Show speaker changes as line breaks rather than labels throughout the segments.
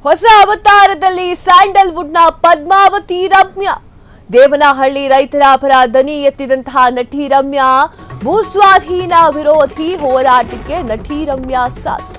ಹೊಸ ಅವತಾರದಲ್ಲಿ ಸ್ಯಾಂಡಲ್ವುಡ್ನ ಪದ್ಮಾವತಿ ರಮ್ಯಾ. ದೇವನಹಳ್ಳಿ ರೈತರ ಪರ ದನಿ ಎತ್ತಿದಂತಹ ನಟಿ ರಮ್ಯಾ. ಭೂಸ್ವಾಧೀನ ವಿರೋಧಿ ಹೋರಾಟಕ್ಕೆ ನಟಿ ರಮ್ಯಾ ಸಾಥ್.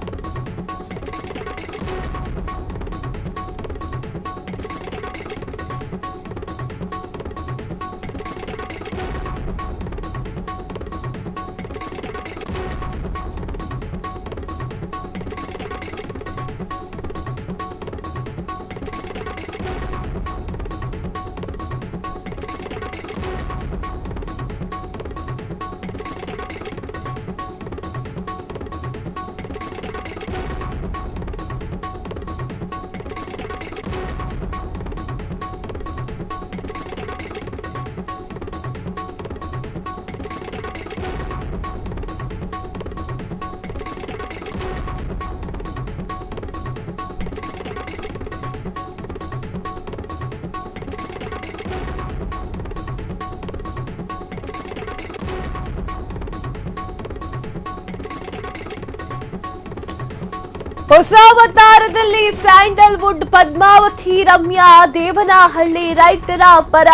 ಹೊಸ ಅವತಾರದಲ್ಲಿ ಸ್ಯಾಂಡಲ್ವುಡ್ ಪದ್ಮಾವತಿ ರಮ್ಯಾ. ದೇವನಹಳ್ಳಿ ರೈತರ ಪರ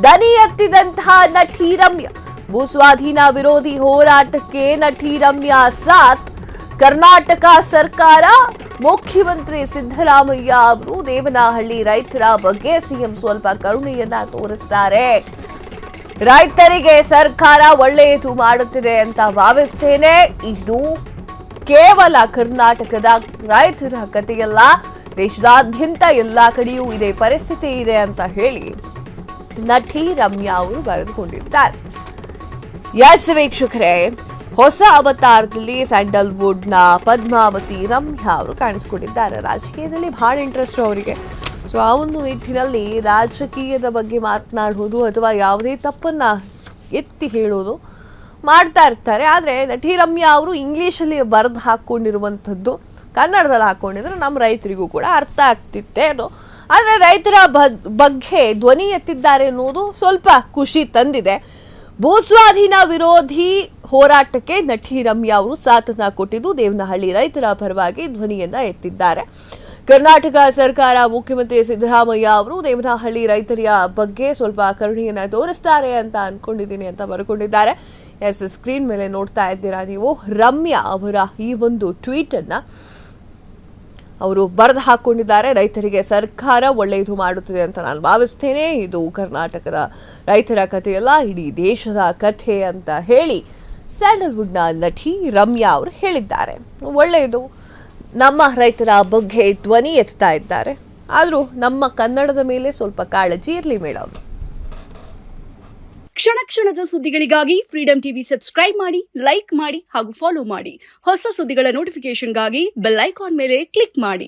ದನಿ ಎತ್ತಿದಂತಹ ನಟಿ ರಮ್ಯಾ. ಭೂಸ್ವಾಧೀನ ವಿರೋಧಿ ಹೋರಾಟಕ್ಕೆ ನಟಿ ರಮ್ಯಾ ಸಾಥ್. ಕರ್ನಾಟಕ ಸರ್ಕಾರ ಮುಖ್ಯಮಂತ್ರಿ ಸಿದ್ದರಾಮಯ್ಯ ಅವರು ದೇವನಹಳ್ಳಿ ರೈತರ ಬಗ್ಗೆ ಸಿಎಂ ಸ್ವಲ್ಪ ಕರುಣೆಯನ್ನ ತೋರಿಸ್ತಾರೆ. ರೈತರಿಗೆ ಸರ್ಕಾರ ಒಳ್ಳೆಯದು ಮಾಡುತ್ತಿದೆ ಅಂತ ಭಾವಿಸ್ತೇನೆ. ಇದು ಕೇವಲ ಕರ್ನಾಟಕದ ರೈತರ ಕಥೆಯಲ್ಲ, ದೇಶದಾದ್ಯಂತ ಎಲ್ಲಾ ಕಡೆಯೂ ಇದೇ ಪರಿಸ್ಥಿತಿ ಇದೆ ಅಂತ ಹೇಳಿ ನಟಿ ರಮ್ಯಾ ಅವರು ಬರೆದುಕೊಂಡಿದ್ದಾರೆ. ಎಸ್ ವೀಕ್ಷಕರೇ, ಹೊಸ ಅವತಾರದಲ್ಲಿ ಸ್ಯಾಂಡಲ್ವುಡ್ನ ಪದ್ಮಾವತಿ ರಮ್ಯಾ ಅವರು ಕಾಣಿಸಿಕೊಂಡಿದ್ದಾರೆ. ರಾಜಕೀಯದಲ್ಲಿ ಬಹಳ ಇಂಟ್ರೆಸ್ಟ್ ಅವರಿಗೆ. ಸೊ ಆ ಒಂದು ನಿಟ್ಟಿನಲ್ಲಿ ರಾಜಕೀಯದ ಬಗ್ಗೆ ಮಾತನಾಡುವುದು ಅಥವಾ ಯಾವುದೇ ತಪ್ಪನ್ನ ಎತ್ತಿ ಹೇಳೋದು ಮಾಡ್ತಾ ಇರ್ತಾರೆ. ಆದರೆ ನಟಿ ರಮ್ಯಾ ಅವರು ಇಂಗ್ಲೀಷಲ್ಲಿ ಬರೆದು ಹಾಕ್ಕೊಂಡಿರುವಂಥದ್ದು ಕನ್ನಡದಲ್ಲಿ ಹಾಕ್ಕೊಂಡಿದ್ರೆ ನಮ್ಮ ರೈತರಿಗೂ ಕೂಡ ಅರ್ಥ ಆಗ್ತಿತ್ತೇನೋ. ಆದರೆ ರೈತರ ಬಗ್ಗೆ ಧ್ವನಿ ಎತ್ತಿದ್ದಾರೆ ಅನ್ನೋದು ಸ್ವಲ್ಪ ಖುಷಿ ತಂದಿದೆ. ಭೂಸ್ವಾಧೀನ ವಿರೋಧಿ ಹೋರಾಟಕ್ಕೆ ನಟಿ ರಮ್ಯಾ ಅವರು ಸಾಥನ್ನ ಕೊಟ್ಟಿದ್ದು ದೇವನಹಳ್ಳಿ ರೈತರ ಪರವಾಗಿ ಧ್ವನಿಯನ್ನ ಎತ್ತಿದ್ದಾರೆ. ಕರ್ನಾಟಕ ಸರ್ಕಾರ ಮುಖ್ಯಮಂತ್ರಿ ಸಿದ್ದರಾಮಯ್ಯ ಅವರು ದೇವನಹಳ್ಳಿ ರೈತರ ಬಗ್ಗೆ ಸ್ವಲ್ಪ ಕರುಣೆಯನ್ನ ತೋರಿಸ್ತಾರೆ ಅಂತ ಅನ್ಕೊಂಡಿದ್ದೀನಿ ಅಂತ ಬರ್ಕೊಂಡಿದ್ದಾರೆ. ಎಸ್, ಸ್ಕ್ರೀನ್ ಮೇಲೆ ನೋಡ್ತಾ ಇದ್ದೀರಾ ನೀವು. ರಮ್ಯಾ ಅವರ ಈ ಒಂದು ಟ್ವೀಟ್ ಅನ್ನ ಅವರು ಬರೆದು ಹಾಕೊಂಡಿದ್ದಾರೆ. ರೈತರಿಗೆ ಸರ್ಕಾರ ಒಳ್ಳೆಯದು ಮಾಡುತ್ತಿದೆ ಅಂತ ನಾನು ಭಾವಿಸ್ತೇನೆ. ಇದು ಕರ್ನಾಟಕದ ರೈತರ ಕಥೆಯಲ್ಲ, ಇಡೀ ದೇಶದ ಕಥೆ ಅಂತ ಹೇಳಿ ಸ್ಯಾಂಡಲ್ವುಡ್ನ ನಟಿ ರಮ್ಯಾ ಅವರು ಹೇಳಿದ್ದಾರೆ. ಒಳ್ಳೆಯದು, ನಮ್ಮ ರೈತರ ಬಗ್ಗೆ ಧ್ವನಿ ಎತ್ತಾ ಇದ್ದಾರೆ. ಆದರೂ ನಮ್ಮ ಕನ್ನಡದ ಮೇಲೆ ಸ್ವಲ್ಪ ಕಾಳಜಿ ಇರಲಿ ಮೇಡಮ್.
ಕ್ಷಣ ಕ್ಷಣದ ಸುದ್ದಿಗಳಿಗಾಗಿ ಫ್ರೀಡಂ ಟಿವಿ ಸಬ್ಸ್ಕ್ರೈಬ್ ಮಾಡಿ, ಲೈಕ್ ಮಾಡಿ ಹಾಗೂ ಫಾಲೋ ಮಾಡಿ. ಹೊಸ ಸುದ್ದಿಗಳ ನೋಟಿಫಿಕೇಶನ್ಗಾಗಿ ಬೆಲ್ ಐಕಾನ್ ಮೇಲೆ ಕ್ಲಿಕ್ ಮಾಡಿ.